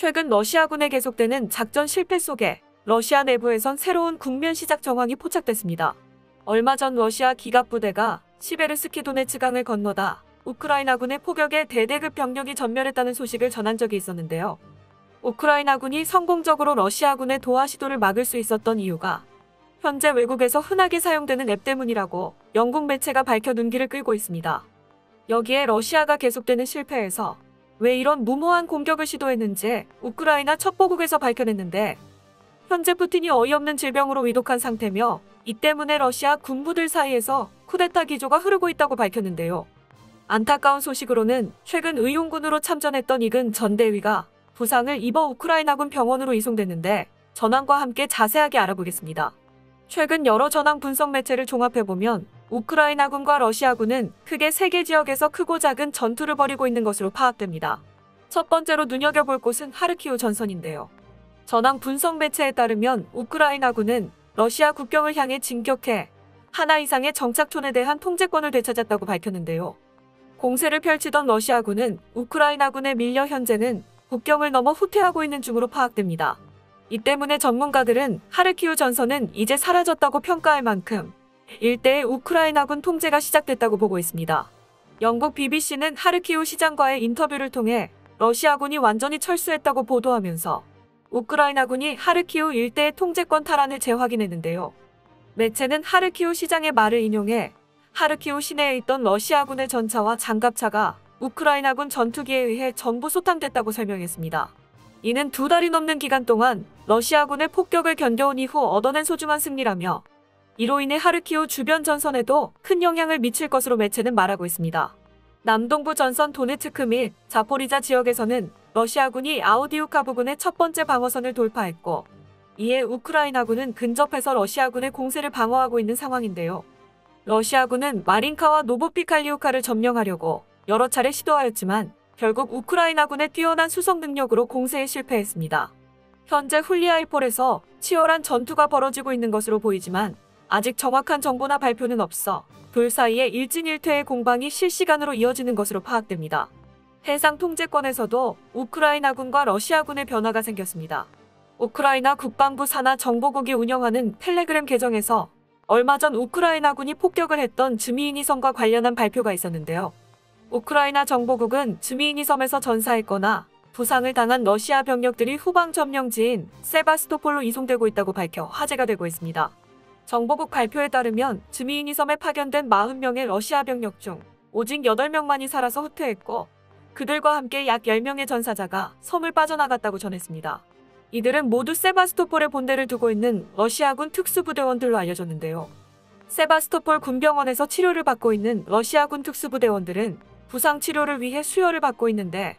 최근 러시아군의 계속되는 작전 실패 속에 러시아 내부에선 새로운 국면 시작 정황이 포착됐습니다. 얼마 전 러시아 기갑부대가 시베르스키 도네츠강을 건너다 우크라이나군의 포격에 대대급 병력이 전멸했다는 소식을 전한 적이 있었는데요. 우크라이나군이 성공적으로 러시아군의 도하 시도를 막을 수 있었던 이유가 현재 외국에서 흔하게 사용되는 앱 때문이라고 영국 매체가 밝혀 눈길을 끌고 있습니다. 여기에 러시아가 계속되는 실패에서 왜 이런 무모한 공격을 시도했는지 우크라이나 첩보국에서 밝혀냈는데, 현재 푸틴이 어이없는 질병으로 위독한 상태며 이 때문에 러시아 군부들 사이에서 쿠데타 기조가 흐르고 있다고 밝혔는데요. 안타까운 소식으로는 최근 의용군으로 참전했던 이근 전대위가 부상을 입어 우크라이나군 병원으로 이송됐는데, 전황과 함께 자세하게 알아보겠습니다. 최근 여러 전황 분석 매체를 종합해보면 우크라이나군과 러시아군은 크게 3개 지역에서 크고 작은 전투를 벌이고 있는 것으로 파악됩니다. 첫 번째로 눈여겨볼 곳은 하르키우 전선인데요. 전황 분석 매체에 따르면 우크라이나군은 러시아 국경을 향해 진격해 하나 이상의 정착촌에 대한 통제권을 되찾았다고 밝혔는데요. 공세를 펼치던 러시아군은 우크라이나군에 밀려 현재는 국경을 넘어 후퇴하고 있는 중으로 파악됩니다. 이 때문에 전문가들은 하르키우 전선은 이제 사라졌다고 평가할 만큼 일대의 우크라이나군 통제가 시작됐다고 보고 있습니다. 영국 BBC는 하르키우 시장과의 인터뷰를 통해 러시아군이 완전히 철수했다고 보도하면서 우크라이나군이 하르키우 일대의 통제권 탈환을 재확인했는데요. 매체는 하르키우 시장의 말을 인용해 하르키우 시내에 있던 러시아군의 전차와 장갑차가 우크라이나군 전투기에 의해 전부 소탕됐다고 설명했습니다. 이는 2달이 넘는 기간 동안 러시아군의 폭격을 견뎌온 이후 얻어낸 소중한 승리라며, 이로 인해 하르키우 주변 전선에도 큰 영향을 미칠 것으로 매체는 말하고 있습니다. 남동부 전선 도네츠크 및 자포리자 지역에서는 러시아군이 아우디우카 부근의 첫 번째 방어선을 돌파했고, 이에 우크라이나군은 근접해서 러시아군의 공세를 방어하고 있는 상황인데요. 러시아군은 마린카와 노보피칼리우카를 점령하려고 여러 차례 시도하였지만 결국 우크라이나군의 뛰어난 수송 능력으로 공세에 실패했습니다. 현재 훌리아이폴에서 치열한 전투가 벌어지고 있는 것으로 보이지만 아직 정확한 정보나 발표는 없어 둘 사이에 일진일퇴의 공방이 실시간으로 이어지는 것으로 파악됩니다. 해상 통제권에서도 우크라이나군과 러시아군의 변화가 생겼습니다. 우크라이나 국방부 산하 정보국이 운영하는 텔레그램 계정에서 얼마 전 우크라이나군이 폭격을 했던 즈미이니 섬과 관련한 발표가 있었는데요. 우크라이나 정보국은 즈미이니 섬에서 전사했거나 부상을 당한 러시아 병력들이 후방 점령지인 세바스토폴로 이송되고 있다고 밝혀 화제가 되고 있습니다. 정보국 발표에 따르면 즈미이니 섬에 파견된 40명의 러시아 병력 중 오직 8명만이 살아서 후퇴했고, 그들과 함께 약 10명의 전사자가 섬을 빠져나갔다고 전했습니다. 이들은 모두 세바스토폴에 본대를 두고 있는 러시아군 특수부대원들로 알려졌는데요. 세바스토폴 군병원에서 치료를 받고 있는 러시아군 특수부대원들은 부상 치료를 위해 수혈을 받고 있는데,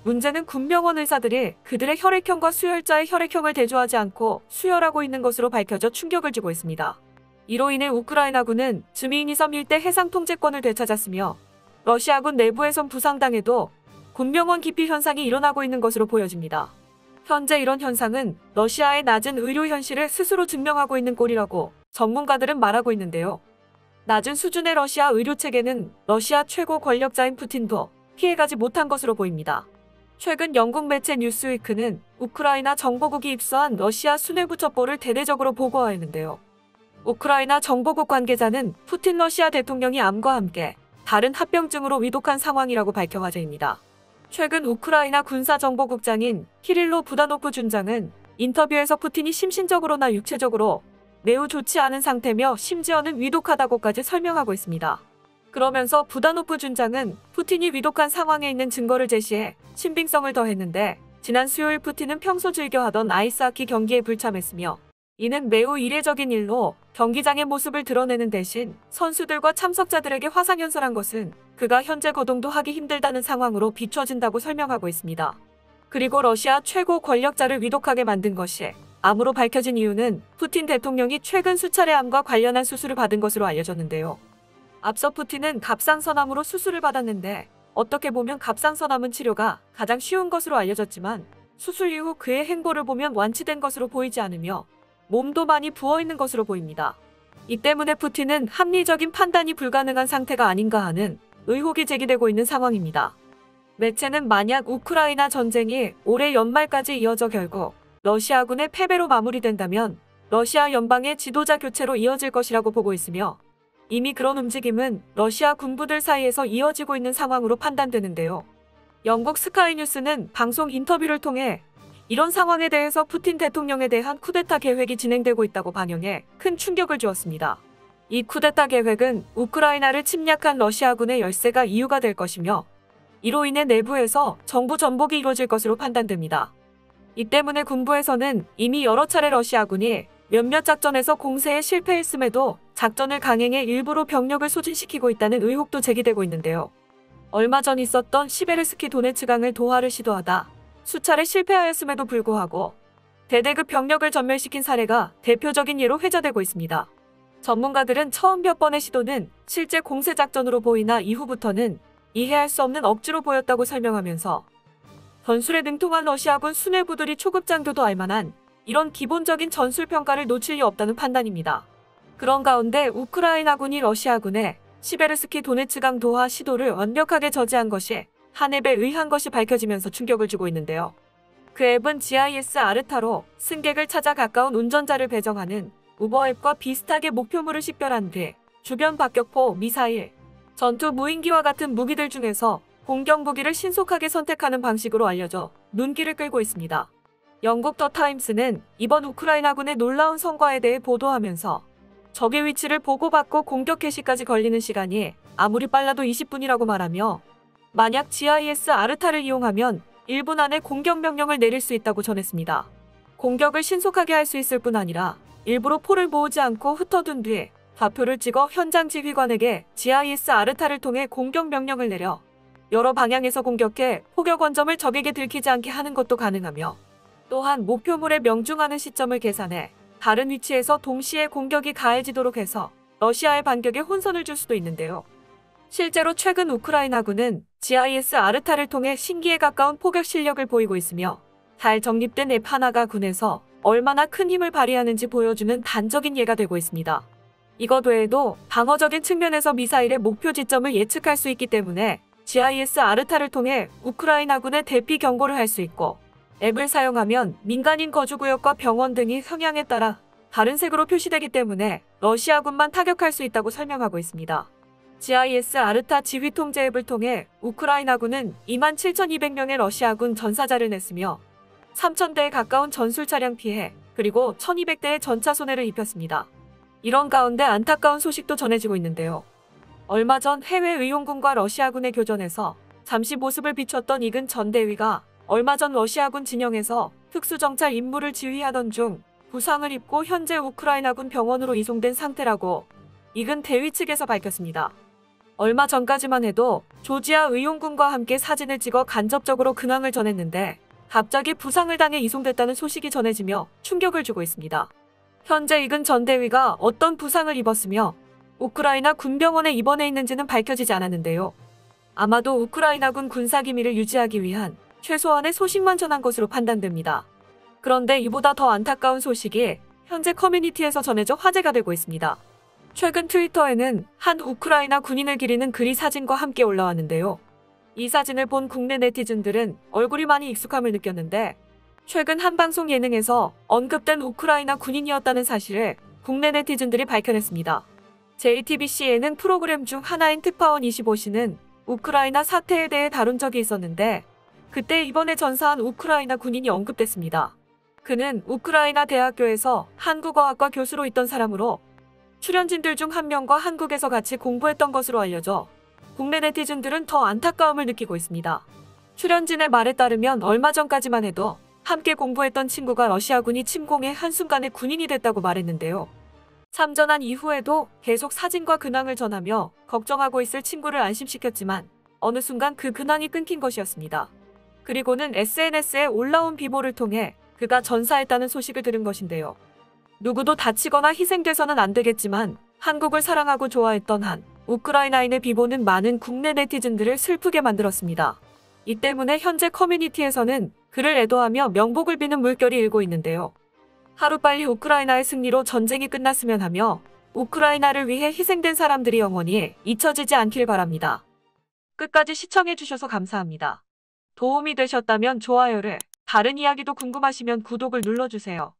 문제는 군병원 의사들이 그들의 혈액형과 수혈자의 혈액형을 대조하지 않고 수혈하고 있는 것으로 밝혀져 충격을 주고 있습니다. 이로 인해 우크라이나군은 즈미이니 섬 일대 해상 통제권을 되찾았으며, 러시아군 내부에선 부상당해도 군병원 기피 현상이 일어나고 있는 것으로 보여집니다. 현재 이런 현상은 러시아의 낮은 의료 현실을 스스로 증명하고 있는 꼴이라고 전문가들은 말하고 있는데요. 낮은 수준의 러시아 의료체계는 러시아 최고 권력자인 푸틴도 피해가지 못한 것으로 보입니다. 최근 영국 매체 뉴스위크는 우크라이나 정보국이 입수한 러시아 수뇌부 첩보를 대대적으로 보고하였는데요. 우크라이나 정보국 관계자는 푸틴 러시아 대통령이 암과 함께 다른 합병증으로 위독한 상황이라고 밝혀 화제입니다. 최근 우크라이나 군사정보국장인 키릴로 부다노프 준장은 인터뷰에서 푸틴이 심신적으로나 육체적으로 매우 좋지 않은 상태며 심지어는 위독하다고까지 설명하고 있습니다. 그러면서 부다노프 준장은 푸틴이 위독한 상황에 있는 증거를 제시해 신빙성을 더했는데, 지난 수요일 푸틴은 평소 즐겨 하던 아이스하키 경기에 불참했으며, 이는 매우 이례적인 일로 경기장의 모습을 드러내는 대신 선수들과 참석자들에게 화상연설한 것은 그가 현재 거동도 하기 힘들다는 상황으로 비춰진다고 설명하고 있습니다. 그리고 러시아 최고 권력자를 위독하게 만든 것이 암으로 밝혀진 이유는 푸틴 대통령이 최근 수차례 암과 관련한 수술을 받은 것으로 알려졌는데요. 앞서 푸틴은 갑상선암으로 수술을 받았는데, 어떻게 보면 갑상선암은 치료가 가장 쉬운 것으로 알려졌지만 수술 이후 그의 행보를 보면 완치된 것으로 보이지 않으며 몸도 많이 부어있는 것으로 보입니다. 이 때문에 푸틴은 합리적인 판단이 불가능한 상태가 아닌가 하는 의혹이 제기되고 있는 상황입니다. 매체는 만약 우크라이나 전쟁이 올해 연말까지 이어져 결국 러시아군의 패배로 마무리된다면 러시아 연방의 지도자 교체로 이어질 것이라고 보고 있으며 이미 그런 움직임은 러시아 군부들 사이에서 이어지고 있는 상황으로 판단되는데요. 영국 스카이뉴스는 방송 인터뷰를 통해 이런 상황에 대해서 푸틴 대통령에 대한 쿠데타 계획이 진행되고 있다고 반영해 큰 충격을 주었습니다. 이 쿠데타 계획은 우크라이나를 침략한 러시아군의 열세가 이유가 될 것이며 이로 인해 내부에서 정부 전복이 이루어질 것으로 판단됩니다. 이 때문에 군부에서는 이미 여러 차례 러시아군이 몇몇 작전에서 공세에 실패했음에도 작전을 강행해 일부러 병력을 소진시키고 있다는 의혹도 제기되고 있는데요. 얼마 전 있었던 시베르스키 도네츠강을 도하를 시도하다 수차례 실패하였음에도 불구하고 대대급 병력을 전멸시킨 사례가 대표적인 예로 회자되고 있습니다. 전문가들은 처음 몇 번의 시도는 실제 공세 작전으로 보이나 이후부터는 이해할 수 없는 억지로 보였다고 설명하면서 전술에 능통한 러시아군 수뇌부들이 초급 장교도 알만한 이런 기본적인 전술평가를 놓칠 리 없다는 판단입니다. 그런 가운데 우크라이나군이 러시아군의 시베르스키 도네츠강 도하 시도를 완벽하게 저지한 것이 한 앱에 의한 것이 밝혀지면서 충격을 주고 있는데요. 그 앱은 GIS 아르타로 승객을 찾아 가까운 운전자를 배정하는 우버 앱과 비슷하게 목표물을 식별한 뒤 주변 박격포, 미사일, 전투 무인기와 같은 무기들 중에서 공격 무기를 신속하게 선택하는 방식으로 알려져 눈길을 끌고 있습니다. 영국 더 타임스는 이번 우크라이나군의 놀라운 성과에 대해 보도하면서 적의 위치를 보고받고 공격 개시까지 걸리는 시간이 아무리 빨라도 20분이라고 말하며 만약 GIS 아르타를 이용하면 1분 안에 공격 명령을 내릴 수 있다고 전했습니다. 공격을 신속하게 할 수 있을 뿐 아니라 일부러 포를 모으지 않고 흩어둔 뒤 좌표를 찍어 현장 지휘관에게 GIS 아르타를 통해 공격 명령을 내려 여러 방향에서 공격해 포격 원점을 적에게 들키지 않게 하는 것도 가능하며 또한 목표물에 명중하는 시점을 계산해 다른 위치에서 동시에 공격이 가해지도록 해서 러시아의 반격에 혼선을 줄 수도 있는데요. 실제로 최근 우크라이나군은 GIS 아르타를 통해 신기에 가까운 포격 실력을 보이고 있으며 잘 정립된 앱 하나가 군에서 얼마나 큰 힘을 발휘하는지 보여주는 단적인 예가 되고 있습니다. 이것 외에도 방어적인 측면에서 미사일의 목표 지점을 예측할 수 있기 때문에 GIS 아르타를 통해 우크라이나군의 대피 경고를 할 수 있고 앱을 사용하면 민간인 거주구역과 병원 등이 성향에 따라 다른 색으로 표시되기 때문에 러시아군만 타격할 수 있다고 설명하고 있습니다. GIS 아르타 지휘통제 앱을 통해 우크라이나군은 27,200명의 러시아군 전사자를 냈으며 3,000대에 가까운 전술 차량 피해 그리고 1,200대의 전차 손해를 입혔습니다. 이런 가운데 안타까운 소식도 전해지고 있는데요. 얼마 전 해외 의용군과 러시아군의 교전에서 잠시 모습을 비췄던 이근 전 대위가 얼마 전 러시아군 진영에서 특수정찰 임무를 지휘하던 중 부상을 입고 현재 우크라이나군 병원으로 이송된 상태라고 이근 대위 측에서 밝혔습니다. 얼마 전까지만 해도 조지아 의용군과 함께 사진을 찍어 간접적으로 근황을 전했는데 갑자기 부상을 당해 이송됐다는 소식이 전해지며 충격을 주고 있습니다. 현재 이근 전 대위가 어떤 부상을 입었으며 우크라이나 군병원에 입원해 있는지는 밝혀지지 않았는데요. 아마도 우크라이나군 군사기밀을 유지하기 위한 최소한의 소식만 전한 것으로 판단됩니다. 그런데 이보다 더 안타까운 소식이 현재 커뮤니티에서 전해져 화제가 되고 있습니다. 최근 트위터에는 한 우크라이나 군인을 기리는 글이 사진과 함께 올라왔는데요. 이 사진을 본 국내 네티즌들은 얼굴이 많이 익숙함을 느꼈는데 최근 한 방송 예능에서 언급된 우크라이나 군인이었다는 사실을 국내 네티즌들이 밝혀냈습니다. JTBC 예능 프로그램 중 하나인 특파원 25시는 우크라이나 사태에 대해 다룬 적이 있었는데 그때 이번에 전사한 우크라이나 군인이 언급됐습니다. 그는 우크라이나 대학교에서 한국어학과 교수로 있던 사람으로 출연진들 중 한 명과 한국에서 같이 공부했던 것으로 알려져 국내 네티즌들은 더 안타까움을 느끼고 있습니다. 출연진의 말에 따르면 얼마 전까지만 해도 함께 공부했던 친구가 러시아군이 침공해 한순간에 군인이 됐다고 말했는데요. 참전한 이후에도 계속 사진과 근황을 전하며 걱정하고 있을 친구를 안심시켰지만 어느 순간 그 근황이 끊긴 것이었습니다. 그리고는 SNS에 올라온 비보를 통해 그가 전사했다는 소식을 들은 것인데요. 누구도 다치거나 희생돼서는 안 되겠지만 한국을 사랑하고 좋아했던 한 우크라이나인의 비보는 많은 국내 네티즌들을 슬프게 만들었습니다. 이 때문에 현재 커뮤니티에서는 그를 애도하며 명복을 비는 물결이 일고 있는데요. 하루빨리 우크라이나의 승리로 전쟁이 끝났으면 하며 우크라이나를 위해 희생된 사람들이 영원히 잊혀지지 않길 바랍니다. 끝까지 시청해주셔서 감사합니다. 도움이 되셨다면 좋아요를, 다른 이야기도 궁금하시면 구독을 눌러주세요.